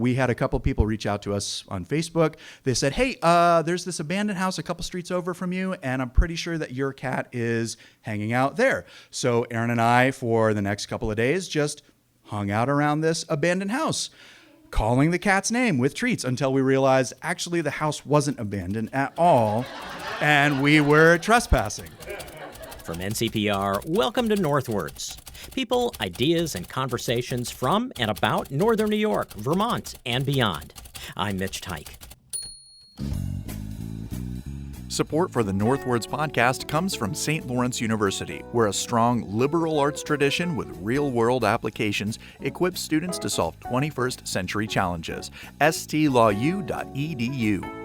We had a couple people reach out to us on Facebook. They said, hey, there's this abandoned house a couple streets over from you, and I'm pretty sure that your cat is hanging out there. So Aaron and I, for the next couple of days, just hung out around this abandoned house, calling the cat's name with treats until we realized actually the house wasn't abandoned at all, and we were trespassing. From NCPR, welcome to Northwards. People, ideas, and conversations from and about Northern New York, Vermont, and beyond. I'm Mitch Tyke. Support for the Northwards podcast comes from St. Lawrence University, where a strong liberal arts tradition with real-world applications equips students to solve 21st century challenges. stlawu.edu.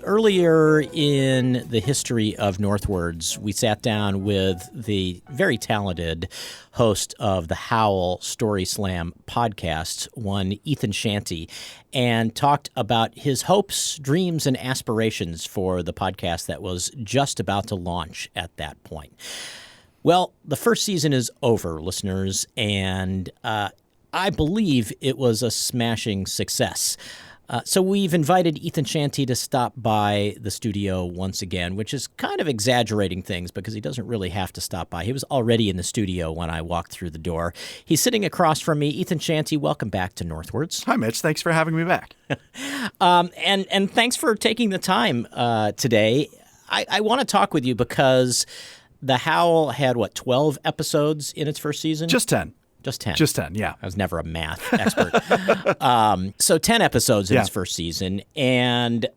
Earlier in the history of Northwards, we sat down with the very talented host of the Howl Story Slam podcast, one Ethan Shantie, and talked about his hopes, dreams, and aspirations for the podcast that was just about to launch at that point. Well, the first season is over, listeners, and I believe it was a smashing success. So we've invited Ethan Shantie to stop by the studio once again, which is kind of exaggerating things because he doesn't really have to stop by. He was already in the studio when I walked through the door. He's sitting across from me. Ethan Shantie, welcome back to Northwards. Hi, Mitch. Thanks for having me back. And thanks for taking the time today. I want to talk with you because The Howl had, 12 episodes in its first season? Just 10. Just 10. Just 10, yeah. I was never a math expert. So 10 episodes in its first season, and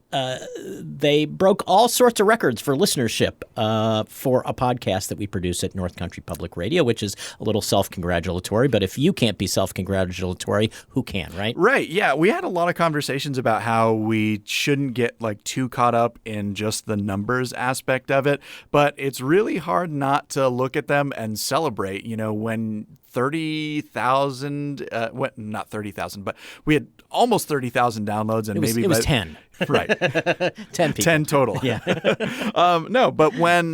they broke all sorts of records for listenership for a podcast that we produce at North Country Public Radio, which is a little self-congratulatory. But if you can't be self-congratulatory, who can, right? Right, yeah. We had a lot of conversations about how we shouldn't get too caught up in just the numbers aspect of it. But it's really hard not to look at them and celebrate, when 30,000, not 30,000, but we had almost 30,000 downloads. And it was 10. Right. 10 people. 10 total. Yeah. No, but when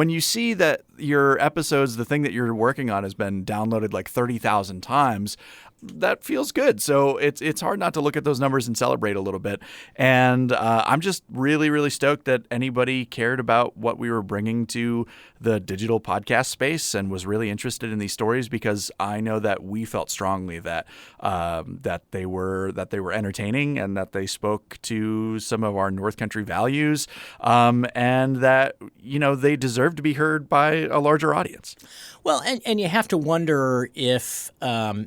you see that your episodes, the thing that you're working on has been downloaded 30,000 times, that feels good. So it's hard not to look at those numbers and celebrate a little bit. And I'm just really, really stoked that anybody cared about what we were bringing to the digital podcast space and was really interested in these stories, because I know that we felt strongly that they were entertaining and that they spoke to some of our North Country values, and that they deserve to be heard by a larger audience. Well, and you have to wonder if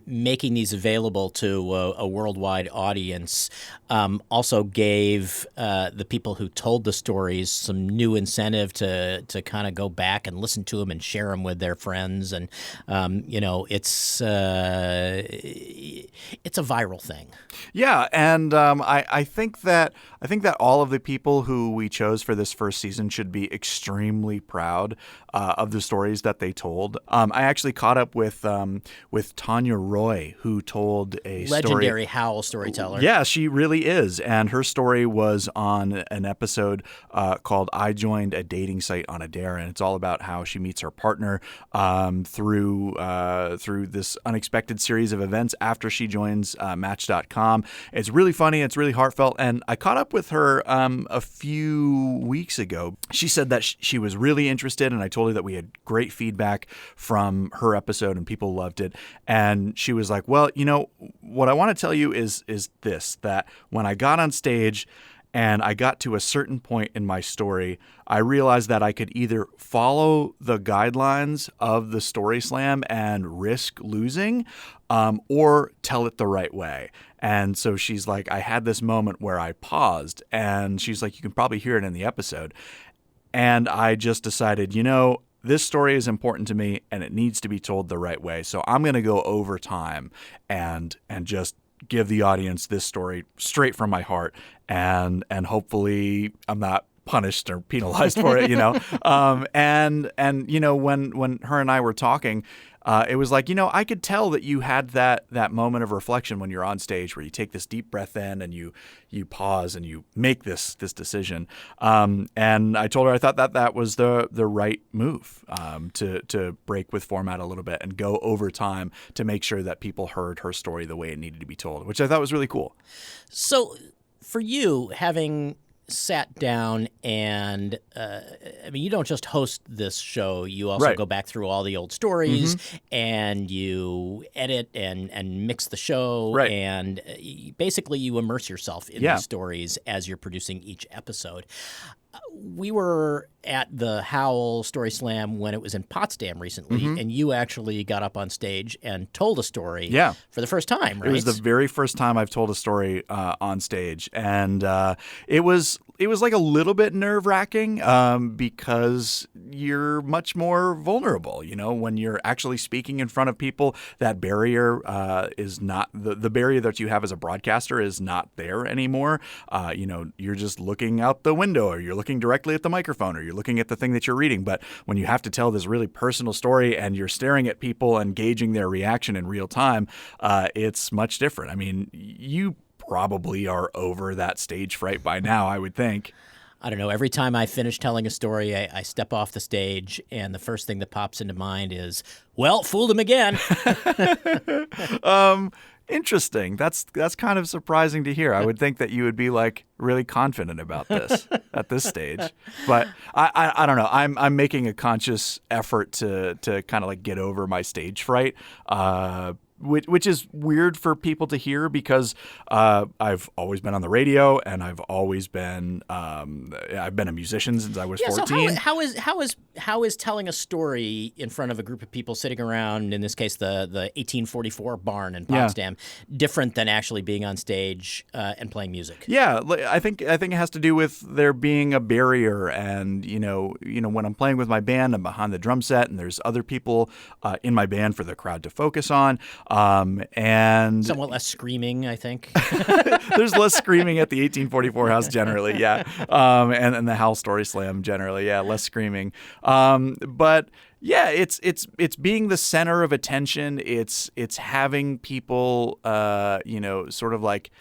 making these available to a worldwide audience also gave the people who told the stories some new incentive to kind of go back and listen to them and share them with their friends. And, it's a viral thing. Yeah. And I think that all of the people who we chose for this first season should be extremely proud of the stories that they told. I actually caught up with Tanya Roy, who told a legendary Howl storyteller. Yeah, she really is. And her story was on an episode called I Joined a Dating Site on a Dare. And it's all about how she meets her partner through this unexpected series of events after she joins Match.com. It's really funny. It's really heartfelt. And I caught up with her a few weeks ago. She said that she was really interested, and I told her that we had great feedback from her episode and people loved it. And she was like, well, what I want to tell you is this, that when I got on stage and I got to a certain point in my story, I realized that I could either follow the guidelines of the Story Slam and risk losing, or tell it the right way. And so she's like, I had this moment where I paused, and she's like, you can probably hear it in the episode. And I just decided, this story is important to me and it needs to be told the right way. So I'm going to go over time and just give the audience this story straight from my heart. And hopefully I'm not punished or penalized for it, and when her and I were talking, it was like, I could tell that you had that moment of reflection when you're on stage where you take this deep breath in and you pause and you make this decision. And I told her I thought that was the right move, to break with format a little bit and go over time to make sure that people heard her story the way it needed to be told, which I thought was really cool. So for you, having sat down and you don't just host this show, you also Right. go back through all the old stories and you edit and mix the show, Right. and basically you immerse yourself in Yeah. these stories as you're producing each episode. We were at the Howl Story Slam when it was in Potsdam recently, and you actually got up on stage and told a story for the first time, right? It was the very first time I've told a story on stage, and it was like a little bit nerve-wracking because you're much more vulnerable. When you're actually speaking in front of people, that barrier is not the barrier that you have as a broadcaster is not there anymore. You're just looking out the window, or you're looking directly at the microphone, or you're looking at the thing that you're reading. But when you have to tell this really personal story and you're staring at people and gauging their reaction in real time, it's much different. I mean, you probably are over that stage fright by now, I would think. I don't know. Every time I finish telling a story, I step off the stage, and the first thing that pops into mind is, well, fooled him again. Interesting. That's kind of surprising to hear. I would think that you would be like really confident about this at this stage, but I don't know. I'm making a conscious effort to kind of like get over my stage fright. Which is weird for people to hear because I've always been on the radio and I've always been I've been a musician since I was 14. So how is telling a story in front of a group of people sitting around, in this case the 1844 barn in Potsdam, different than actually being on stage and playing music? Yeah, I think it has to do with there being a barrier, and when I'm playing with my band, I'm behind the drum set, and there's other people in my band for the crowd to focus on. And somewhat less screaming, I think. There's less screaming at the 1844 house generally, yeah. And the Howl Story Slam generally, yeah, less screaming. But yeah, it's being the center of attention. It's having people, sort of like.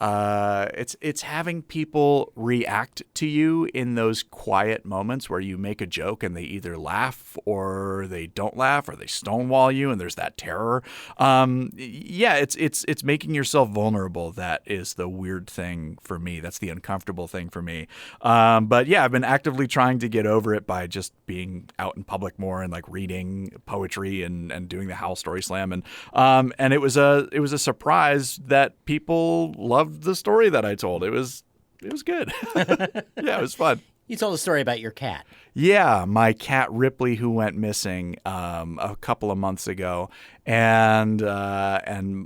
It's having people react to you in those quiet moments where you make a joke and they either laugh or they don't laugh or they stonewall you and there's that terror. It's making yourself vulnerable. That is the weird thing for me. That's the uncomfortable thing for me. But yeah, I've been actively trying to get over it by just being out in public more and like reading poetry and doing the Howl Story Slam, and it was a surprise that people loved the story that I told. It was good. Yeah, it was fun. You told a story about your cat. Yeah, my cat Ripley, who went missing a couple of months ago, and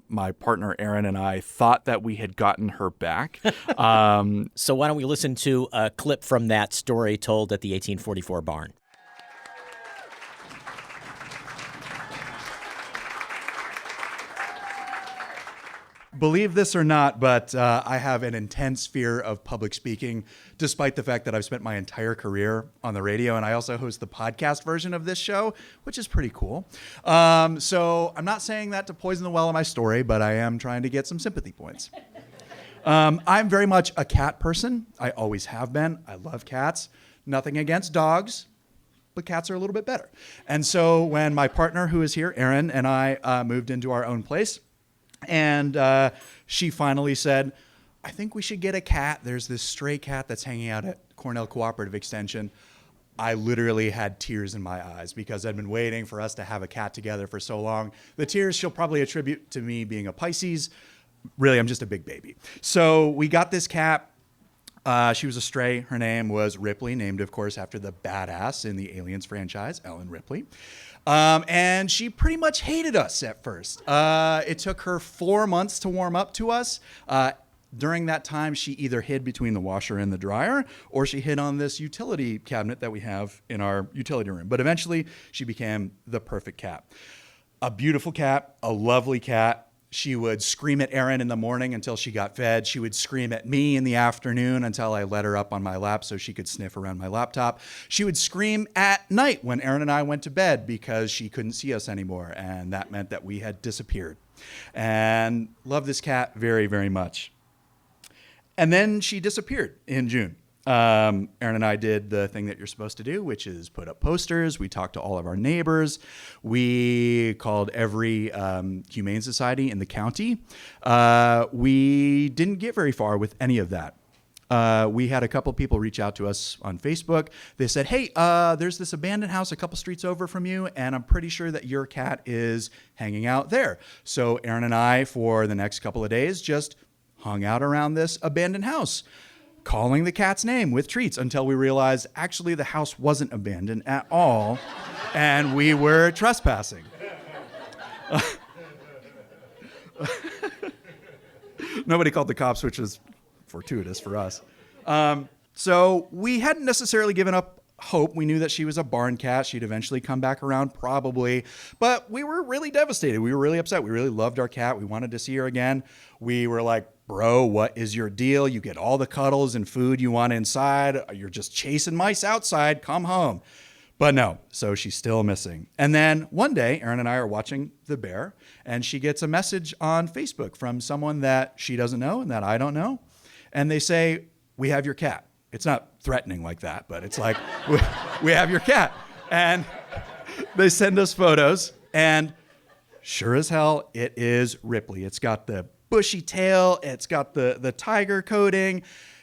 my partner Aaron and I thought that we had gotten her back. So why don't we listen to a clip from that story told at the 1844 barn? Believe this or not, but I have an intense fear of public speaking, despite the fact that I've spent my entire career on the radio, and I also host the podcast version of this show, which is pretty cool. So I'm not saying that to poison the well of my story, but I am trying to get some sympathy points. I'm very much a cat person. I always have been. I love cats. Nothing against dogs, but cats are a little bit better. And so when my partner, who is here, Erin, and I moved into our own place, and she finally said, I think we should get a cat. There's this stray cat that's hanging out at Cornell Cooperative Extension. I literally had tears in my eyes because I'd been waiting for us to have a cat together for so long. The tears she'll probably attribute to me being a Pisces. Really, I'm just a big baby. So we got this cat. She was a stray. Her name was Ripley, named, of course, after the badass in the Aliens franchise, Ellen Ripley. And she pretty much hated us at first. It took her 4 months to warm up to us. During that time, she either hid between the washer and the dryer, or she hid on this utility cabinet that we have in our utility room. But eventually, she became the perfect cat. A beautiful cat, a lovely cat. She would scream at Erin in the morning until she got fed. She would scream at me in the afternoon until I let her up on my lap so she could sniff around my laptop. She would scream at night when Erin and I went to bed because she couldn't see us anymore, and that meant that we had disappeared. And love this cat very, very much. And then she disappeared in June. Erin and I did the thing that you're supposed to do, which is put up posters. We talked to all of our neighbors. We called every humane society in the county. We didn't get very far with any of that. We had a couple people reach out to us on Facebook. They said, hey, there's this abandoned house a couple streets over from you, and I'm pretty sure that your cat is hanging out there. So Erin and I, for the next couple of days, just hung out around this abandoned house, calling the cat's name with treats until we realized actually the house wasn't abandoned at all and we were trespassing. Nobody called the cops, which is fortuitous for us. So we hadn't necessarily given up hope. We knew that she was a barn cat. She'd eventually come back around probably, but we were really devastated. We were really upset. We really loved our cat. We wanted to see her again. We were like, bro, what is your deal? You get all the cuddles and food you want inside. You're just chasing mice outside. Come home. But no, so she's still missing. And then one day, Erin and I are watching The Bear, and she gets a message on Facebook from someone that she doesn't know and that I don't know. And they say, we have your cat. It's not threatening like that, but it's like, we have your cat. And they send us photos, and sure as hell, it is Ripley. It's got the bushy tail, it's got the tiger coating,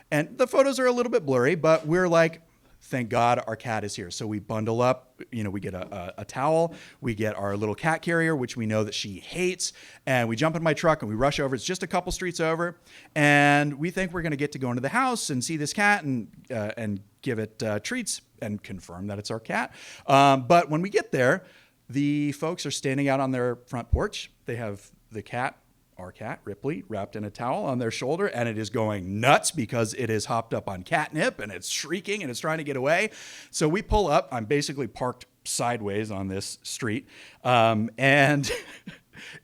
and the photos are a little bit blurry, but we're like, thank God our cat is here. So we bundle up, we get a towel, we get our little cat carrier, which we know that she hates, and we jump in my truck and we rush over. It's just a couple streets over, and we think we're going to get to go into the house and see this cat and give it treats and confirm that it's our cat. But when we get there, the folks are standing out on their front porch. They have the cat, our cat, Ripley, wrapped in a towel on their shoulder, and it is going nuts because it is hopped up on catnip and it's shrieking and it's trying to get away. So we pull up. I'm basically parked sideways on this street, and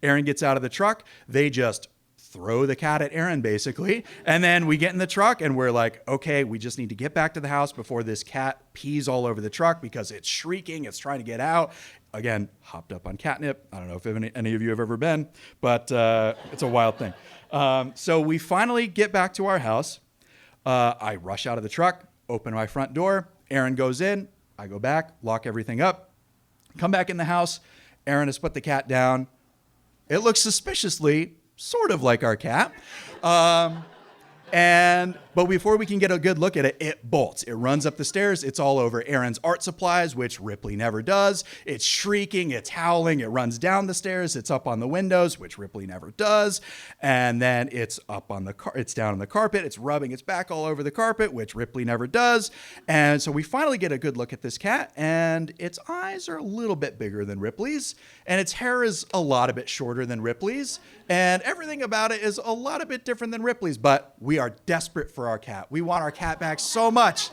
Erin gets out of the truck. They just throw the cat at Erin, basically. And then we get in the truck and we're like, okay, we just need to get back to the house before this cat pees all over the truck because it's shrieking, it's trying to get out. Again, hopped up on catnip. I don't know if any of you have ever been, but it's a wild thing. So we finally get back to our house. I rush out of the truck, open my front door. Erin goes in. I go back, lock everything up, come back in the house. Erin has put the cat down. It looks suspiciously sort of like our cat. But before we can get a good look at it, it bolts. It runs up the stairs. It's all over Erin's art supplies, which Ripley never does. It's shrieking. It's howling. It runs down the stairs. It's up on the windows, which Ripley never does. And then it's up on it's down on the carpet. It's rubbing its back all over the carpet, which Ripley never does. And so we finally get a good look at this cat, and its eyes are a little bit bigger than Ripley's, and its hair is a lot a bit shorter than Ripley's, and everything about it is a lot a bit different than Ripley's, but we are desperate for our cat. We want our cat back so much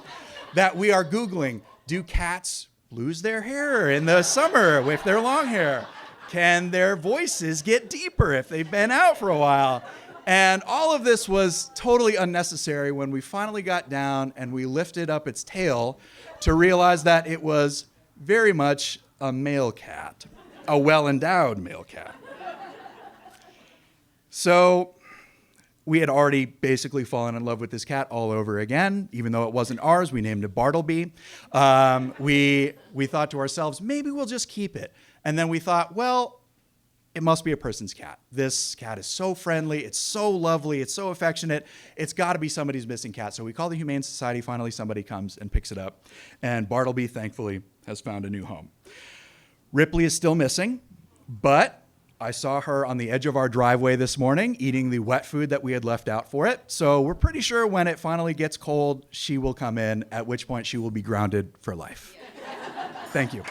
that we are Googling, do cats lose their hair in the summer with their long hair? Can their voices get deeper if they've been out for a while? And all of this was totally unnecessary when we finally got down and we lifted up its tail to realize that it was very much a male cat, a well-endowed male cat. So we had already basically fallen in love with this cat all over again. Even though it wasn't ours, we named it Bartleby. We thought to ourselves, maybe we'll just keep it. And then we thought, well, it must be a person's cat. This cat is so friendly. It's so lovely. It's so affectionate. It's got to be somebody's missing cat. So we call the Humane Society. Finally, somebody comes and picks it up. And Bartleby, thankfully, has found a new home. Ripley is still missing, but I saw her on the edge of our driveway this morning eating the wet food that we had left out for it. So we're pretty sure when it finally gets cold, she will come in, at which point she will be grounded for life. Thank you.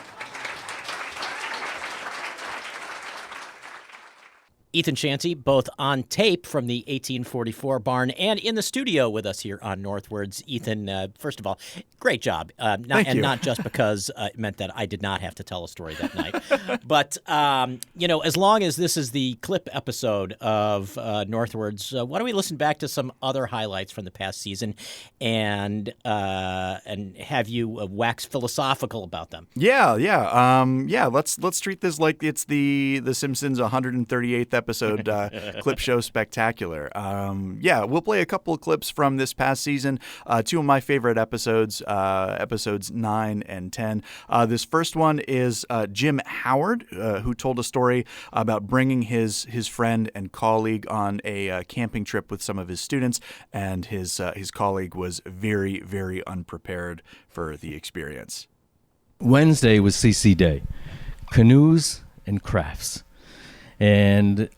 Ethan Shantie, both on tape from the 1844 barn and in the studio with us here on Northwards. Ethan, first of all, great job. Thank you. Not just because it meant that I did not have to tell a story that night, but, as long as this is the clip episode of Northwards, why don't we listen back to some other highlights from the past season and have you wax philosophical about them? Yeah. Let's treat this like it's the Simpsons 138th episode clip show spectacular. We'll play a couple of clips from this past season. Two of my favorite episodes, episodes 9 and 10. This first one is Jim Howard, who told a story about bringing his friend and colleague on a camping trip with some of his students, and his colleague was very, very unprepared for the experience. Wednesday was CC Day, canoes and crafts. And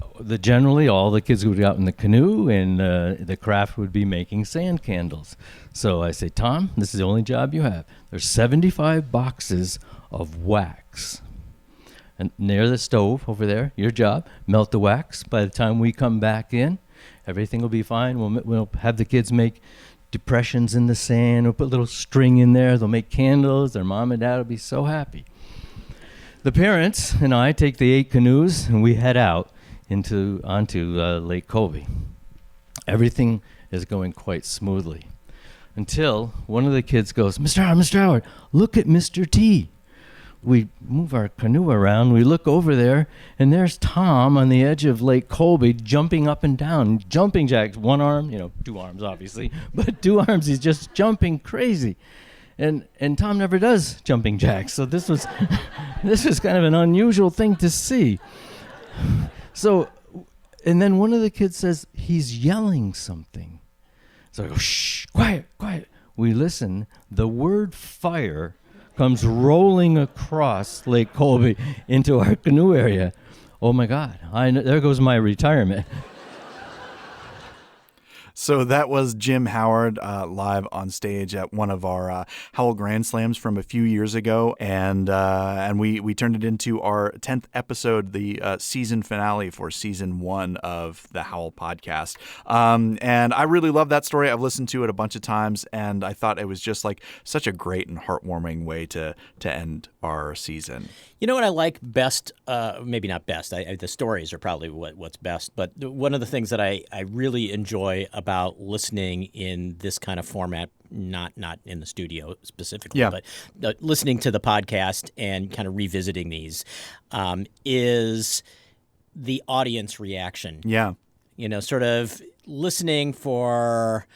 generally all the kids would go out in the canoe, and the craft would be making sand candles. So I say, Tom, this is the only job you have. There's 75 boxes of wax. And near the stove over there, your job, melt the wax. By the time we come back in, everything will be fine. We'll have the kids make depressions in the sand. We'll put a little string in there. They'll make candles. Their mom and dad will be so happy. The parents and I take the 8 canoes and we head out onto Lake Colby. Everything is going quite smoothly until one of the kids goes, Mr. Howard, look at Mr. T. We move our canoe around. We look over there, and there's Tom on the edge of Lake Colby jumping up and down, jumping jacks. One arm, 2 arms, obviously, but 2 arms, he's just jumping crazy. And Tom never does jumping jacks, so this was kind of an unusual thing to see. So, and then one of the kids says, he's yelling something. So I go, shh, quiet. We listen. The word fire comes rolling across Lake Colby into our canoe area. Oh my God, there goes my retirement. So that was Jim Howard live on stage at one of our Howell Grand Slams from a few years ago, and we turned it into our 10th episode, the season finale for season 1 of the Howell podcast. And I really love that story. I've listened to it a bunch of times, and I thought it was just like such a great and heartwarming way to end our season. You know what I like best? Maybe not best. The stories are probably what's best. But one of the things that I really enjoy about listening in this kind of format, not in the studio specifically, but listening to the podcast and kind of revisiting these, is the audience reaction. Yeah. Sort of listening for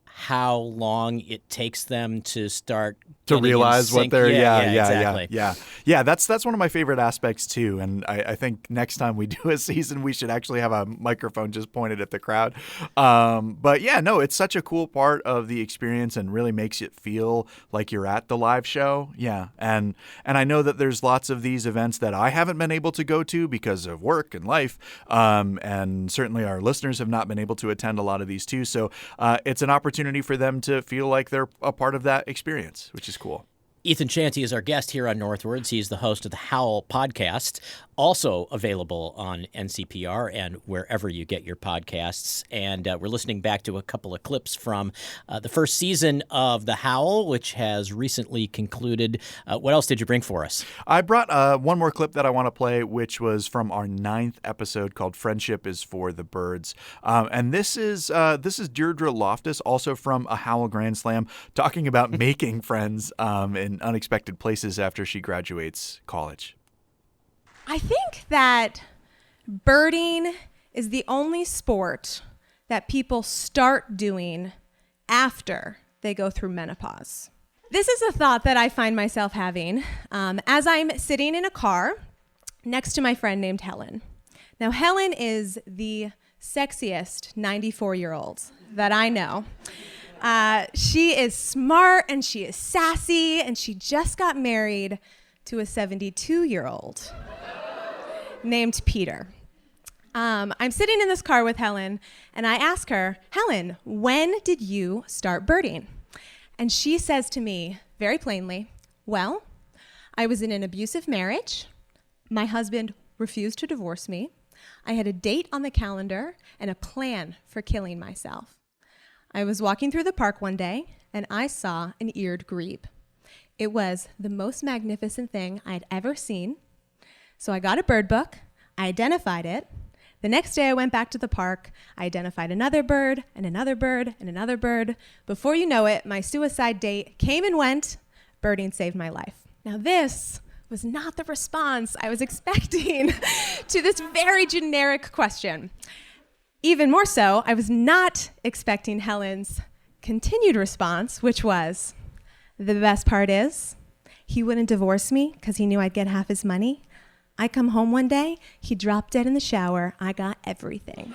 how long it takes them to start to realize what they're exactly. Yeah, that's one of my favorite aspects too, and I think next time we do a season we should actually have a microphone just pointed at the crowd. But yeah, no, it's such a cool part of the experience and really makes it feel like you're at the live show. Yeah, and I know that there's lots of these events that I haven't been able to go to because of work and life, and certainly our listeners have not been able to attend a lot of these too, so it's an opportunity for them to feel like they're a part of that experience, which is cool. Ethan Shantie is our guest here on Northwards. He's the host of the Howell podcast, also available on NCPR and wherever you get your podcasts. And we're listening back to a couple of clips from the first season of the Howell, which has recently concluded. What else did you bring for us? I brought one more clip that I want to play, which was from our 9th episode called "Friendship is for the Birds," and this is Deirdre Loftus, also from a Howell Grand Slam, talking about making friends in unexpected places after she graduates college. I think that birding is the only sport that people start doing after they go through menopause. This is a thought that I find myself having as I'm sitting in a car next to my friend named Helen. Now, Helen is the sexiest 94-year-old that I know. She is smart and she is sassy, and she just got married to a 72-year-old named Peter. I'm sitting in this car with Helen, and I ask her, Helen, when did you start birding? And she says to me very plainly, well, I was in an abusive marriage. My husband refused to divorce me. I had a date on the calendar and a plan for killing myself. I was walking through the park one day, and I saw an eared grebe. It was the most magnificent thing I'd ever seen. So I got a bird book, I identified it. The next day I went back to the park, I identified another bird, and another bird, and another bird. Before you know it, my suicide date came and went. Birding saved my life. Now this was not the response I was expecting to this very generic question. Even more so, I was not expecting Helen's continued response, which was, the best part is, he wouldn't divorce me because he knew I'd get half his money. I come home one day, he dropped dead in the shower. I got everything.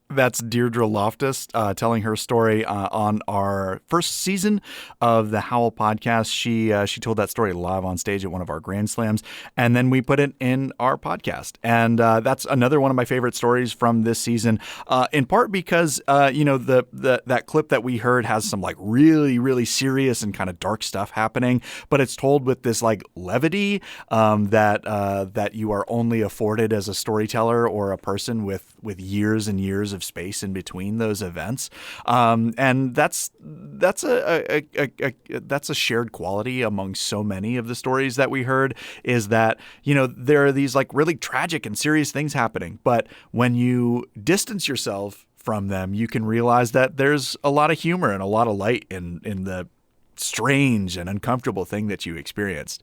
That's Deirdre Loftus telling her story on our first season of the Howl podcast. She told that story live on stage at one of our Grand Slams, and then we put it in our podcast. And that's another one of my favorite stories from this season, in part because that clip that we heard has some like really, really serious and kind of dark stuff happening, but it's told with this like levity that you are only afforded as a storyteller or a person with years and years of space in between those events, and that's a shared quality among so many of the stories that we heard, is that there are these like really tragic and serious things happening, but when you distance yourself from them, you can realize that there's a lot of humor and a lot of light in the strange and uncomfortable thing that you experienced.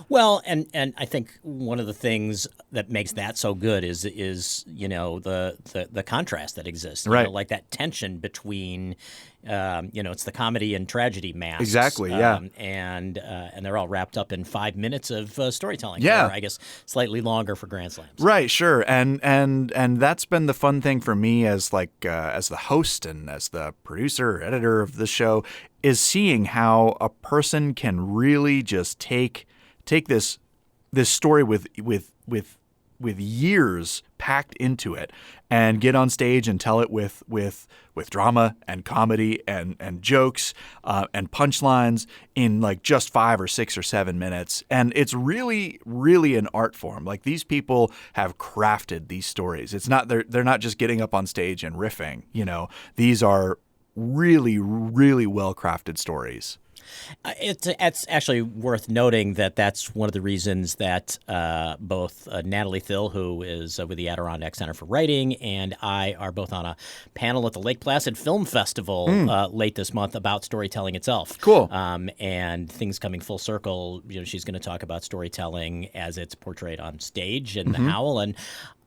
Well, and I think one of the things that makes that so good is the contrast that exists. Right. Like that tension between it's the comedy and tragedy masks. Exactly, yeah. And they're all wrapped up in 5 minutes of storytelling. Yeah. Or I guess slightly longer for Grand Slams. Right, sure. And that's been the fun thing for me as the host and as the producer or editor of the show, is seeing how a person can really just take this story with years packed into it and get on stage and tell it with drama and comedy and jokes and punchlines in like just 5 or 6 or 7 minutes. And it's really, really an art form. Like, these people have crafted these stories. It's not, they're not just getting up on stage and riffing, these are really, really well-crafted stories. It's actually worth noting that that's one of the reasons that both Natalie Thill, who is with the Adirondack Center for Writing, and I are both on a panel at the Lake Placid Film Festival late this month about storytelling itself. Cool. And things coming full circle. She's going to talk about storytelling as it's portrayed on stage in The Howl, and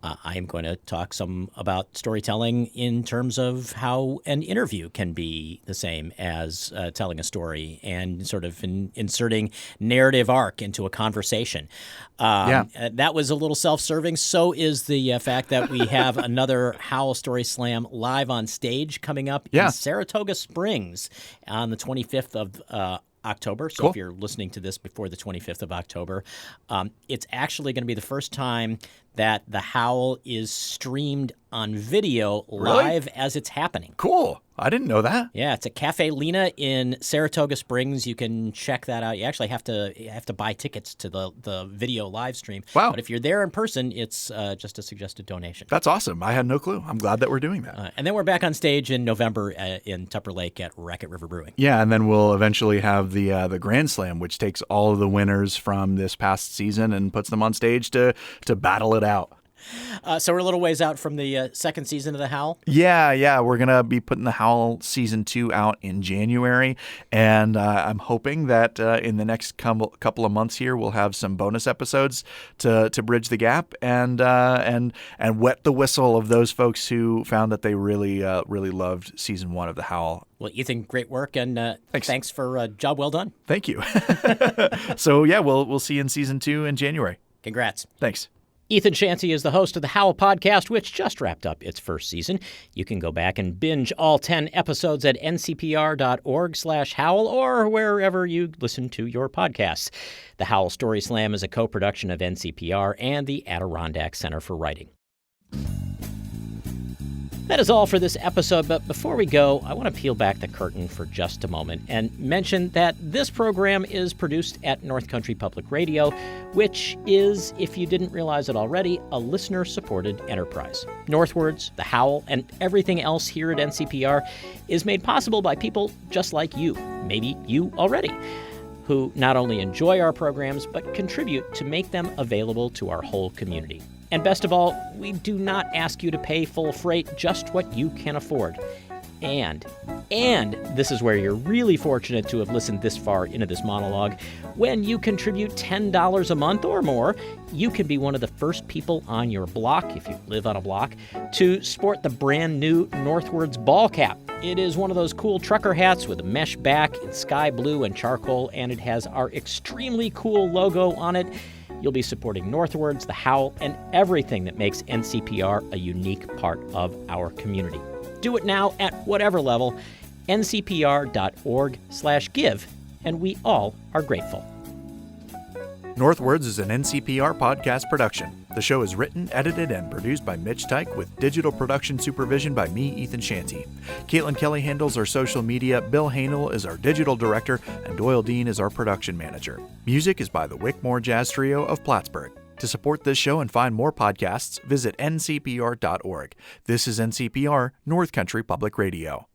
I am going to talk some about storytelling in terms of how an interview can be the same as telling a story and sort of inserting narrative arc into a conversation. That was a little self-serving. So is the fact that we have another Howl Story Slam live on stage coming up in Saratoga Springs on the 25th of October. So Cool. If you're listening to this before the 25th of October, it's actually going to be the first time that the Howl is streamed on video live as it's happening. Cool. I didn't know that. Yeah, it's at Cafe Lena in Saratoga Springs. You can check that out. You actually have to buy tickets to the video live stream. Wow. But if you're there in person, it's just a suggested donation. That's awesome. I had no clue. I'm glad that we're doing that. And then we're back on stage in November in Tupper Lake at Racket River Brewing. Yeah, and then we'll eventually have the Grand Slam, which takes all of the winners from this past season and puts them on stage to battle it out. So we're a little ways out from the second season of The Howl. Yeah. We're going to be putting the Howl Season 2 out in January. And I'm hoping that in the next couple of months here, we'll have some bonus episodes to bridge the gap and wet the whistle of those folks who found that they really loved Season 1 of the Howl. Well, Ethan, great work, and thanks for a job well done. Thank you. So, yeah, we'll see you in Season 2 in January. Congrats. Thanks. Ethan Shantie is the host of the Howl podcast, which just wrapped up its first season. You can go back and binge all 10 episodes at ncpr.org/howl or wherever you listen to your podcasts. The Howl Story Slam is a co-production of NCPR and the Adirondack Center for Writing. That is all for this episode, but before we go, I want to peel back the curtain for just a moment and mention that this program is produced at North Country Public Radio, which is, if you didn't realize it already, a listener-supported enterprise. Northwards, The Howl, and everything else here at NCPR is made possible by people just like you, maybe you already, who not only enjoy our programs, but contribute to make them available to our whole community. And best of all, we do not ask you to pay full freight, just what you can afford. And this is where you're really fortunate to have listened this far into this monologue. When you contribute $10 a month or more, you can be one of the first people on your block, if you live on a block, to sport the brand new Northwards ball cap. It is one of those cool trucker hats with a mesh back in sky blue and charcoal, and it has our extremely cool logo on it. You'll be supporting Northwards, The Howl, and everything that makes NCPR a unique part of our community. Do it now at whatever level, ncpr.org/give, and we all are grateful. Northwards is an NCPR podcast production. The show is written, edited, and produced by Mitch Tyke with digital production supervision by me, Ethan Shantie. Caitlin Kelly handles our social media, Bill Hanel is our digital director, and Doyle Dean is our production manager. Music is by the Wickmore Jazz Trio of Plattsburgh. To support this show and find more podcasts, visit ncpr.org. This is NCPR, North Country Public Radio.